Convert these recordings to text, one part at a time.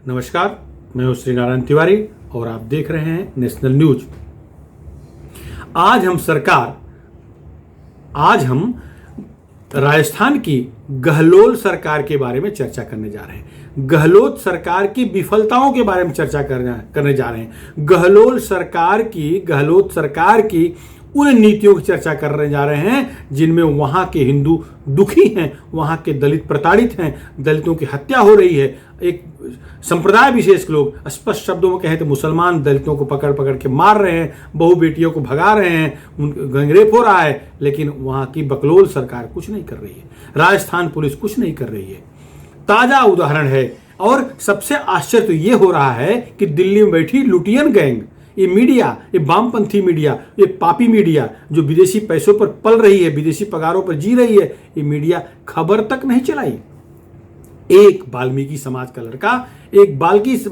नमस्कार, मैं हूं श्री नारायण तिवारी और आप देख रहे हैं नेशनल न्यूज। आज हम राजस्थान की गहलोत सरकार के बारे में चर्चा करने जा रहे हैं। गहलोत सरकार की विफलताओं के बारे में चर्चा करने जा रहे हैं। गहलोत सरकार की उन नीतियों की चर्चा करने जा रहे हैं जिनमें वहां के हिंदू दुखी हैं, वहां के दलित प्रताड़ित हैं, दलितों की हत्या हो रही है। एक संप्रदाय विशेष के लोग, स्पष्ट शब्दों में कहें तो मुसलमान, दलितों को पकड़ पकड़ के मार रहे हैं, बहु बेटियों को भगा रहे हैं, गैंगरेप हो रहा है, लेकिन वहां की बकलोल सरकार कुछ नहीं कर रही है। राजस्थान पुलिस कुछ नहीं कर रही है। ताजा उदाहरण है। और सबसे आश्चर्य तो ये हो रहा है कि दिल्ली में बैठी लुटियन गैंग, ये मीडिया, ये वामपंथी मीडिया, ये पापी मीडिया जो विदेशी पैसों पर पल रही है, विदेशी पगारों पर जी रही है, ये मीडिया खबर तक नहीं चलाई। एक वाल्मीकि समाज का लड़का, एक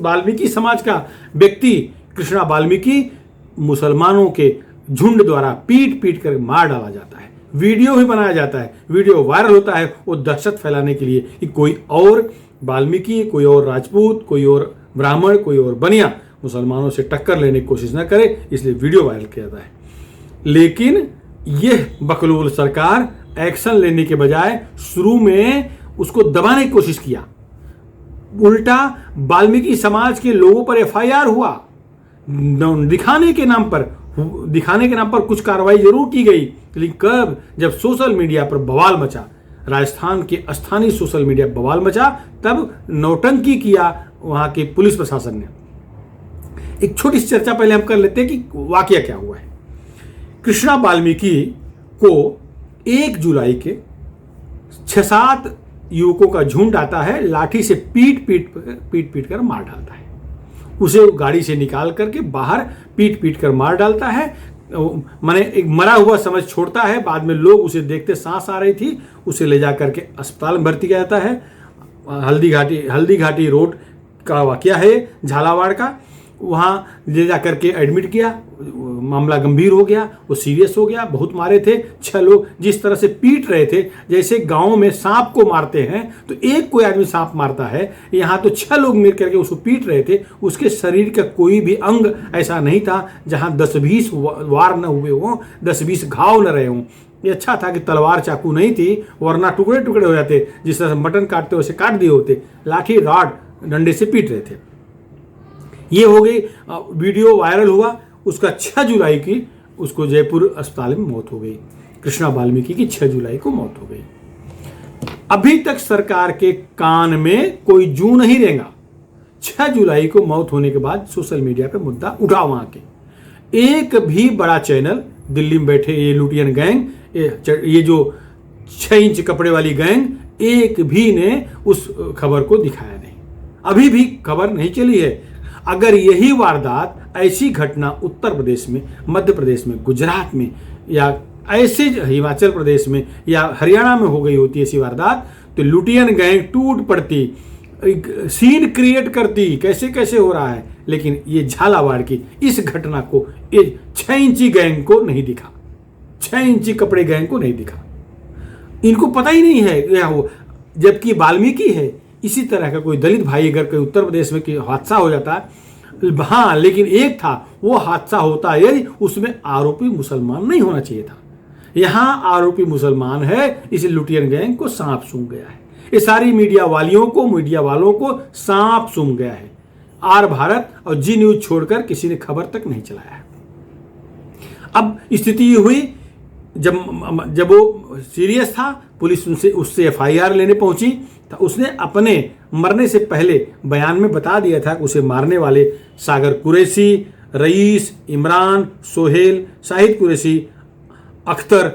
वाल्मीकि समाज का व्यक्ति कृष्णा वाल्मीकि, मुसलमानों के झुंड द्वारा पीट पीट कर मार डाला जाता है। वीडियो भी बनाया जाता है, वीडियो वायरल होता है वो दहशत फैलाने के लिए कि कोई और वाल्मीकि, कोई और राजपूत, कोई और ब्राह्मण, कोई और बनिया मुसलमानों से टक्कर लेने की कोशिश न करे, इसलिए वीडियो वायरल किया जाता है। लेकिन यह बकलोल सरकार एक्शन लेने के बजाय शुरू में उसको दबाने की कोशिश किया। उल्टा वाल्मीकि समाज के लोगों पर एफआईआर हुआ। दिखाने के नाम पर कुछ कार्रवाई जरूर की गई, लेकिन कब? जब सोशल मीडिया पर बवाल मचा, राजस्थान के स्थानीय सोशल मीडिया बवाल मचा, तब नौटंकी किया वहां के पुलिस प्रशासन ने। एक छोटी सी चर्चा पहले हम कर लेते हैं कि वाकया क्या हुआ है। कृष्णा वाल्मीकि को 1 जुलाई के 6-7 युवकों का झुंड आता है, लाठी से पीट पीट कर मार डालता है। उसे गाड़ी से निकाल करके बाहर पीट पीट कर मार डालता है। माने एक मरा हुआ समझ छोड़ता है। बाद में लोग उसे देखते, सांस आ रही थी, उसे ले जा करके अस्पताल में भर्ती किया जाता है। हल्दी घाटी रोड का वाकया है, झालावाड़ का। वहां ले जा करके एडमिट किया, मामला गंभीर हो गया, वो सीरियस हो गया। बहुत मारे थे 6 लोग। जिस तरह से पीट रहे थे, जैसे गांव में सांप को मारते हैं तो एक कोई आदमी सांप मारता है, यहाँ तो 6 लोग मिल करके उसको पीट रहे थे। उसके शरीर का कोई भी अंग ऐसा नहीं था जहां 10-20 वार न हुए हों, 10-20 घाव न रहे हों। ये अच्छा था कि तलवार चाकू नहीं थी, वरना टुकड़े टुकड़े हो जाते। जिस तरह से मटन काटते वैसे काट दिए होते। लाठी रॉड डंडे से पीट रहे थे। ये हो गई, वीडियो वायरल हुआ। उसका 6 जुलाई की उसको जयपुर अस्पताल में मौत हो गई। कृष्णा वाल्मीकि की 6 जुलाई को मौत हो गई। अभी तक सरकार के कान में कोई जू नहीं रेंगा। 6 जुलाई को मौत होने के बाद सोशल मीडिया पे मुद्दा उठा। वहां के एक भी बड़ा चैनल, दिल्ली में बैठे ये लुटियन गैंग, ये जो 6 इंच कपड़े वाली गैंग, एक भी ने उस खबर को दिखाया नहीं। अभी भी खबर नहीं चली है। अगर यही वारदात, ऐसी घटना उत्तर प्रदेश में, मध्य प्रदेश में, गुजरात में या ऐसे हिमाचल प्रदेश में या हरियाणा में हो गई होती ऐसी वारदात, तो लुटियन गैंग टूट पड़ती, सीन क्रिएट करती, कैसे कैसे हो रहा है। लेकिन ये झालावाड़ की इस घटना को, ये 6 इंची गैंग को नहीं दिखा, 6 इंची कपड़े गैंग को नहीं दिखा। इनको पता ही नहीं है क्या हो। जबकि वाल्मीकि है, इसी तरह का कोई दलित भाई अगर कोई उत्तर प्रदेश में कोई हादसा हो जाता है, हाँ, लेकिन एक था, वो हादसा होता है उसमें आरोपी मुसलमान नहीं होना चाहिए था। यहां आरोपी मुसलमान है, इसी लुटियन गैंग को सांप सूंघ गया है। ये सारी मीडिया वालों को सांप सूंघ गया है। आर भारत और जी न्यूज छोड़कर किसी ने खबर तक नहीं चलाया है। अब स्थिति ये हुई, जब वो सीरियस था, पुलिस उससे एफआईआर लेने पहुंची, तो उसने अपने मरने से पहले बयान में बता दिया था कि उसे मारने वाले सागर कुरैशी, रईस, इमरान, सोहेल, शाहिद कुरैशी, अख्तर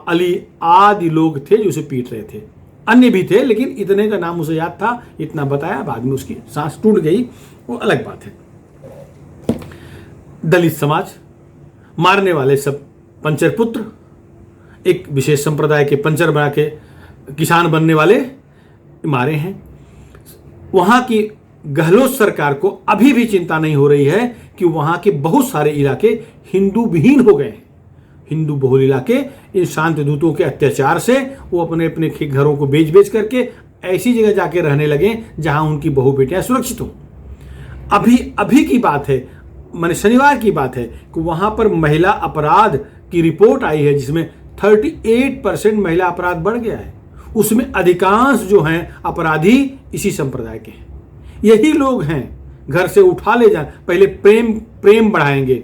अली आदि लोग थे जो उसे पीट रहे थे। अन्य भी थे, लेकिन इतने का नाम उसे याद था, इतना बताया। बाद में उसकी सांस टूट गई, वो अलग बात है। दलित समाज, मारने वाले सब पंचर पुत्र, एक विशेष संप्रदाय के पंचर बना के किसान बनने वाले मारे हैं। वहां की गहलोत सरकार को अभी भी चिंता नहीं हो रही है कि वहां के बहुत सारे इलाके हिंदू विहीन हो गए हैं। हिंदू बहुल इलाके इन शांत दूतों के अत्याचार से वो अपने अपने घरों को बेच बेच करके ऐसी जगह जाके रहने लगे जहां उनकी बहु बेटियां सुरक्षित हों। अभी अभी की बात है, मैंने शनिवार की बात है कि वहां पर महिला अपराध की रिपोर्ट आई है जिसमें 38% महिला अपराध बढ़ गया है। उसमें अधिकांश जो हैं अपराधी इसी संप्रदाय के हैं। यही लोग हैं घर से उठा ले जा, पहले प्रेम बढ़ाएंगे,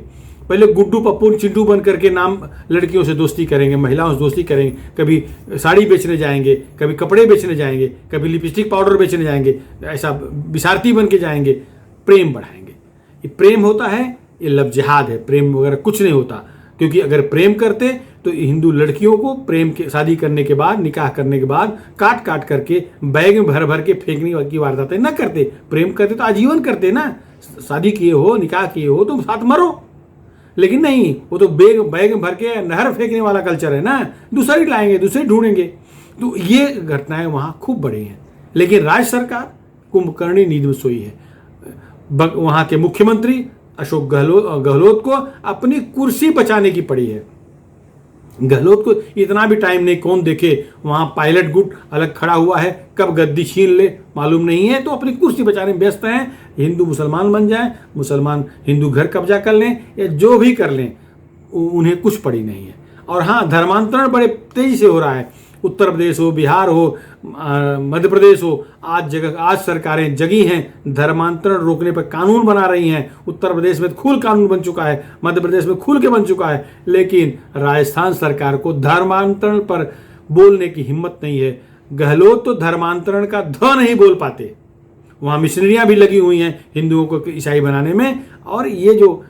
पहले गुड्डू पप्पू चिंटू बन करके नाम लड़कियों से दोस्ती करेंगे, महिलाओं से दोस्ती करेंगे, कभी साड़ी बेचने जाएंगे, कभी कपड़े बेचने जाएंगे, कभी लिपस्टिक पाउडर बेचने जाएंगे, ऐसा बिसारती बन के जाएंगे, प्रेम बढ़ाएंगे। ये प्रेम होता है, ये लव जिहाद है, प्रेम वगैरह कुछ नहीं होता। क्योंकि अगर प्रेम करते तो हिंदू लड़कियों को प्रेम के शादी करने के बाद, निकाह करने के बाद काट काट करके बैग में भर भर के फेंकने की वारदातें न करते। प्रेम करते तो आजीवन करते ना, शादी किए हो, निकाह किए हो तो साथ मरो। लेकिन नहीं, वो तो बैग में भर के नहर फेंकने वाला कल्चर है ना, दूसरी लाएंगे, दूसरे ढूंढेंगे। तो ये घटनाएं वहाँ खूब बढ़ी हैं। लेकिन राज्य सरकार कुंभकर्णी नींद में सोई है। वहाँ के मुख्यमंत्री अशोक गहलोत को अपनी कुर्सी बचाने की पड़ी है। गहलोत को इतना भी टाइम नहीं, कौन देखे वहां पायलट गुट अलग खड़ा हुआ है, कब गद्दी छीन ले मालूम नहीं है, तो अपनी कुर्सी बचाने में व्यस्त हैं। हिंदू मुसलमान बन जाएं, मुसलमान हिंदू घर कब्जा कर लें या जो भी कर लें, उन्हें कुछ पड़ी नहीं है। और हाँ, धर्मांतरण बड़े तेजी से हो रहा है। उत्तर प्रदेश हो, बिहार हो, मध्य प्रदेश हो, आज सरकारें जगी हैं, धर्मांतरण रोकने पर कानून बना रही हैं। उत्तर प्रदेश में खुल कानून बन चुका है, मध्य प्रदेश में खुल के बन चुका है। लेकिन राजस्थान सरकार को धर्मांतरण पर बोलने की हिम्मत नहीं है। गहलोत तो धर्मांतरण का ध नहीं बोल पाते। वहाँ मिशनरियाँ भी लगी हुई हैं हिंदुओं को ईसाई बनाने में। और ये जो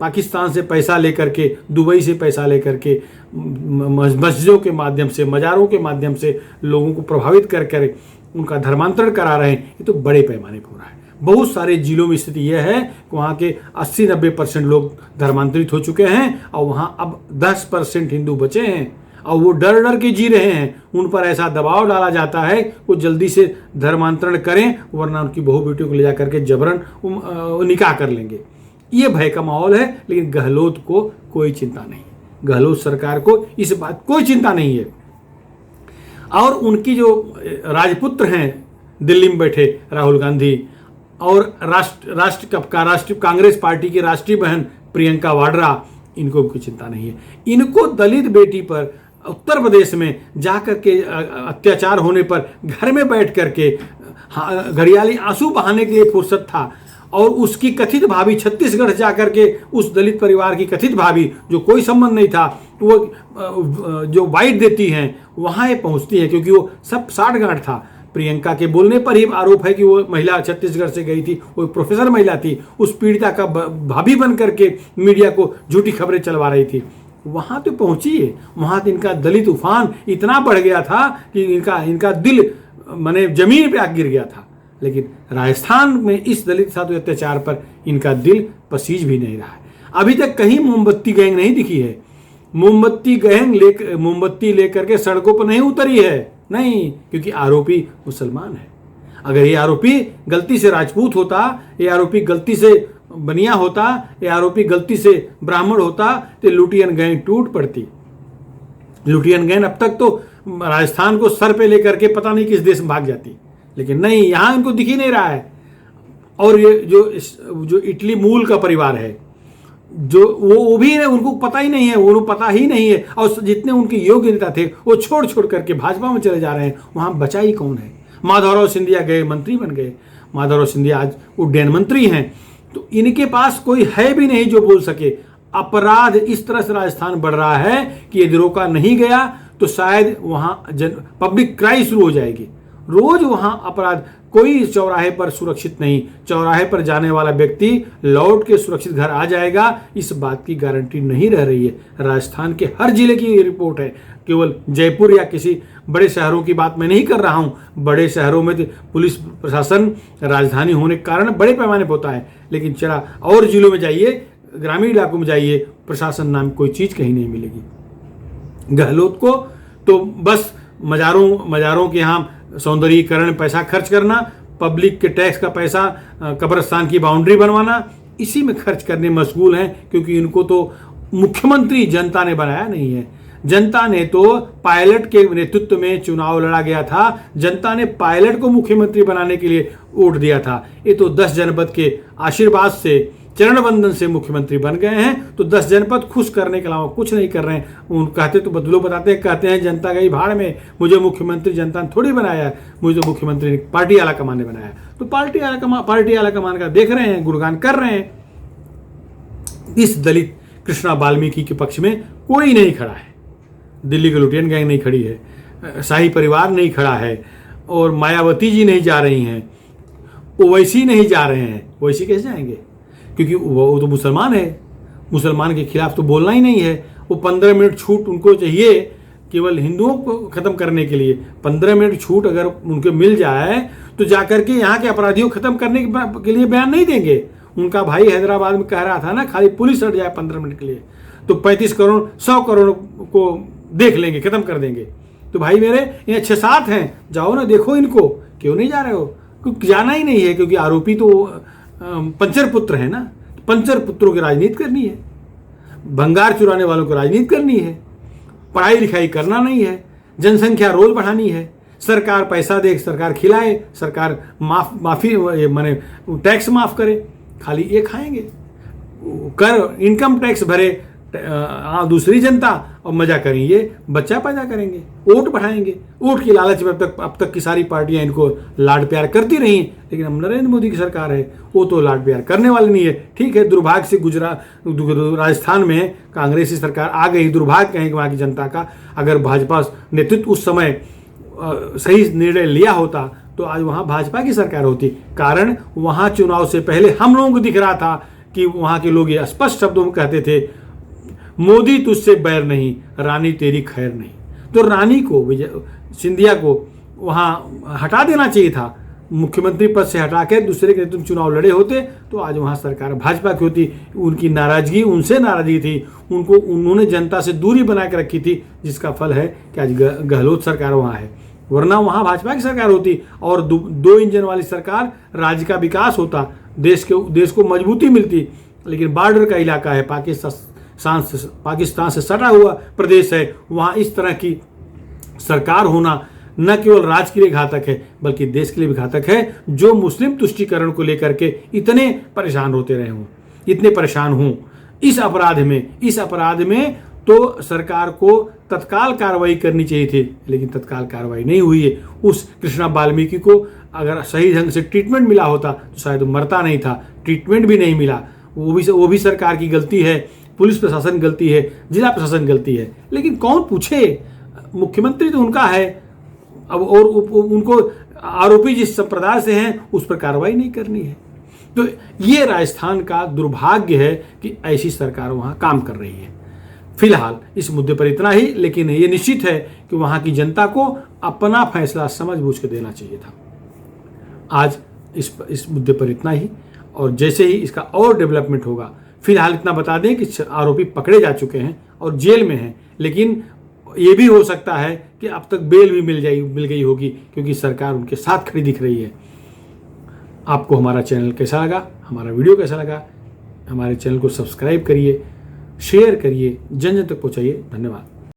पाकिस्तान से पैसा लेकर के, दुबई से पैसा लेकर के, मस्जिदों के माध्यम से, मज़ारों के माध्यम से लोगों को प्रभावित कर कर उनका धर्मांतरण करा रहे हैं, ये तो बड़े पैमाने पर हो रहा है। बहुत सारे जिलों में स्थिति यह है कि वहाँ के 80-90% लोग धर्मांतरित हो चुके हैं और वहाँ अब 10% हिंदू बचे हैं और वो डर डर के जी रहे हैं। उन पर ऐसा दबाव डाला जाता है वो जल्दी से धर्मांतरण करें, वरना उनकी बहू बेटियों को ले जा करके जबरन निकाह कर लेंगे। ये भय का माहौल है। लेकिन गहलोत को कोई चिंता नहीं, गहलोत सरकार को इस बात कोई चिंता नहीं है। और उनकी जो राजपुत्र हैं दिल्ली में बैठे राहुल गांधी, और राष्ट्रीय कांग्रेस पार्टी की राष्ट्रीय बहन प्रियंका वाड्रा, इनको कोई चिंता नहीं है। इनको दलित बेटी पर उत्तर प्रदेश में जाकर के अत्याचार होने पर घर में बैठ करके घड़ियाली आंसू बहाने के लिए फुर्सत था। और उसकी कथित भाभी छत्तीसगढ़ जाकर के उस दलित परिवार की कथित भाभी, जो कोई संबंध नहीं था, वो जो वाइट देती हैं वहाँ ये पहुँचती हैं, क्योंकि वो सब साठगांठ था। प्रियंका के बोलने पर ही आरोप है कि वो महिला छत्तीसगढ़ से गई थी, वो प्रोफेसर महिला थी, उस पीड़िता का भाभी बन करके मीडिया को झूठी खबरें चलवा रही थी। वहाँ तो पहुँची है, वहाँ तो इनका दलित उफान इतना बढ़ गया था कि इनका दिल माने जमीन पे आके गिर गया था। लेकिन राजस्थान में इस दलित साधु अत्याचार पर इनका दिल पसीज भी नहीं रहा है। अभी तक कहीं मोमबत्ती गैंग नहीं दिखी है। मोमबत्ती गैंग मोमबत्ती लेकर के सड़कों पर नहीं उतरी है, नहीं, क्योंकि आरोपी मुसलमान है। अगर ये आरोपी गलती से राजपूत होता, ये आरोपी गलती से बनिया होता, ये आरोपी गलती से ब्राह्मण होता, तो लुटियन गैंग टूट पड़ती। लुटियन गैंग अब तक तो राजस्थान को सर पे लेकर के पता नहीं किस देश में भाग जाती। लेकिन नहीं, यहाँ इनको दिख ही नहीं रहा है। और ये जो इटली मूल का परिवार है, जो वो भी है, उनको पता ही नहीं है, उनको पता ही नहीं है। और जितने उनके योग्य नेता थे वो छोड़ छोड़ करके भाजपा में चले जा रहे हैं। वहाँ बचा ही कौन है? माधवराव सिंधिया गए, मंत्री बन गए। माधवराव सिंधिया आज उड्डयन मंत्री हैं। तो इनके पास कोई है भी नहीं जो बोल सके। अपराध इस तरह से राजस्थान बढ़ रहा है कि यदि रोका नहीं गया तो शायद वहाँ पब्लिक क्राई शुरू हो जाएगी। रोज वहां अपराध, कोई चौराहे पर सुरक्षित नहीं। चौराहे पर जाने वाला व्यक्ति लौट के सुरक्षित घर आ जाएगा, इस बात की गारंटी नहीं रह रही है। राजस्थान के हर जिले की ये रिपोर्ट है, केवल जयपुर या किसी बड़े शहरों की बात मैं नहीं कर रहा हूं। बड़े शहरों में तो पुलिस प्रशासन राजधानी होने के कारण बड़े पैमाने पर होता है, लेकिन चला और जिलों में जाइए, ग्रामीण इलाकों में जाइए, प्रशासन नाम कोई चीज़ कहीं नहीं मिलेगी। गहलोत को तो बस मज़ारों के यहाँ सौंदर्यीकरण पैसा खर्च करना, पब्लिक के टैक्स का पैसा कब्रिस्तान की बाउंड्री बनवाना, इसी में खर्च करने मशगूल हैं। क्योंकि इनको तो मुख्यमंत्री जनता ने बनाया नहीं है। जनता ने तो पायलट के नेतृत्व में चुनाव लड़ा गया था, जनता ने पायलट को मुख्यमंत्री बनाने के लिए वोट दिया था। ये तो 10 जनपद के आशीर्वाद से, चरण वंदन से मुख्यमंत्री बन गए हैं, तो 10 जनपद खुश करने के अलावा कुछ नहीं कर रहे हैं। उन कहते तो बदलो बताते कहते हैं जनता गई भाड़ में, मुझे मुख्यमंत्री जनता ने थोड़ी बनाया, मुझे तो मुख्यमंत्री ने पार्टी आला कमान ने बनाया। तो पार्टी आला कमान का देख रहे हैं, गुणगान कर रहे हैं। इस दलित कृष्णा वाल्मीकि के पक्ष में कोई नहीं खड़ा है। दिल्ली के लुटेन गैंग नहीं खड़ी है, शाही परिवार नहीं खड़ा है, और मायावती जी नहीं जा रही हैं, ओवैसी नहीं जा रहे हैं। ओवैसी कैसे जाएंगे? क्योंकि वो तो मुसलमान है, मुसलमान के खिलाफ तो बोलना ही नहीं है। वो 15 मिनट छूट उनको चाहिए केवल हिंदुओं को खत्म करने के लिए। 15 मिनट छूट अगर उनको मिल जाए तो जाकर के यहाँ के अपराधियों को खत्म करने के लिए बयान नहीं देंगे। उनका भाई हैदराबाद में कह रहा था ना, खाली पुलिस हट जाए 15 मिनट के लिए तो 35 करोड़ 100 करोड़ को देख लेंगे, खत्म कर देंगे। तो भाई मेरे यहाँ 6-7 हैं, जाओ ना, देखो इनको। क्यों नहीं जा रहे हो? क्योंकि जाना ही नहीं है, क्योंकि आरोपी तो पंचर पुत्र है ना। पंचर पुत्रों की राजनीति करनी है, भंगार चुराने वालों की राजनीति करनी है, पढ़ाई लिखाई करना नहीं है, जनसंख्या रोज बढ़ानी है। सरकार पैसा दे, सरकार खिलाए, सरकार माफी माने टैक्स माफ करे, खाली ये खाएंगे। कर इनकम टैक्स भरे दूसरी जनता और मजा करेंगे, बच्चा पैदा करेंगे, वोट बढ़ाएंगे। वोट की लालच में अब तक की सारी पार्टियां इनको लाड प्यार करती रही, लेकिन अब नरेंद्र मोदी की सरकार है, वो तो लाड प्यार करने वाली नहीं है। ठीक है, दुर्भाग्य से राजस्थान में कांग्रेसी सरकार आ गई, दुर्भाग्य कहेंगे वहाँ की जनता का। अगर भाजपा नेतृत्व उस समय सही निर्णय लिया होता तो आज वहाँ भाजपा की सरकार होती। कारण वहाँ चुनाव से पहले हम लोगों को दिख रहा था कि वहाँ के लोग ये स्पष्ट शब्दों में कहते थे, मोदी तुझसे बैर नहीं, रानी तेरी खैर नहीं। तो रानी को, सिंधिया को वहाँ हटा देना चाहिए था, मुख्यमंत्री पद से हटा के दूसरे के नेतृत्व चुनाव लड़े होते तो आज वहाँ सरकार भाजपा की होती। उनकी नाराजगी, उनसे नाराजगी थी, उन्होंने जनता से दूरी बना के रखी थी, जिसका फल है कि आज गहलोत सरकार वहाँ है। वरना वहाँ भाजपा की सरकार होती और 2 इंजन वाली सरकार, राज्य का विकास होता, देश को मजबूती मिलती। लेकिन बॉर्डर का इलाका है, पाकिस्तान से सटा हुआ प्रदेश है, वहाँ इस तरह की सरकार होना न केवल राज्य के लिए घातक है बल्कि देश के लिए भी घातक है, जो मुस्लिम तुष्टीकरण को लेकर के इतने परेशान होते रहे हों, इतने परेशान हों। इस अपराध में तो सरकार को तत्काल कार्रवाई करनी चाहिए थी, लेकिन तत्काल कार्रवाई नहीं हुई है। उस कृष्णा वाल्मीकि को अगर सही ढंग से ट्रीटमेंट मिला होता तो शायद वो मरता नहीं था। ट्रीटमेंट भी नहीं मिला, वो भी सरकार की गलती है, पुलिस प्रशासन गलती है, जिला प्रशासन गलती है। लेकिन कौन पूछे? मुख्यमंत्री तो उनका है अब, और उनको आरोपी जिस संप्रदाय से हैं उस पर कार्रवाई नहीं करनी है। तो ये राजस्थान का दुर्भाग्य है कि ऐसी सरकार वहाँ काम कर रही है। फिलहाल इस मुद्दे पर इतना ही, लेकिन ये निश्चित है कि वहाँ की जनता को अपना फैसला समझ बूझ के देना चाहिए था। आज इस मुद्दे पर इतना ही, और जैसे ही इसका और डेवलपमेंट होगा, फिलहाल इतना बता दें कि आरोपी पकड़े जा चुके हैं और जेल में हैं, लेकिन ये भी हो सकता है कि अब तक बेल भी मिल गई होगी, क्योंकि सरकार उनके साथ खड़ी दिख रही है। आपको हमारा चैनल कैसा लगा, हमारा वीडियो कैसा लगा? हमारे चैनल को सब्सक्राइब करिए, शेयर करिए, जन जन तक पहुंचाइए। धन्यवाद।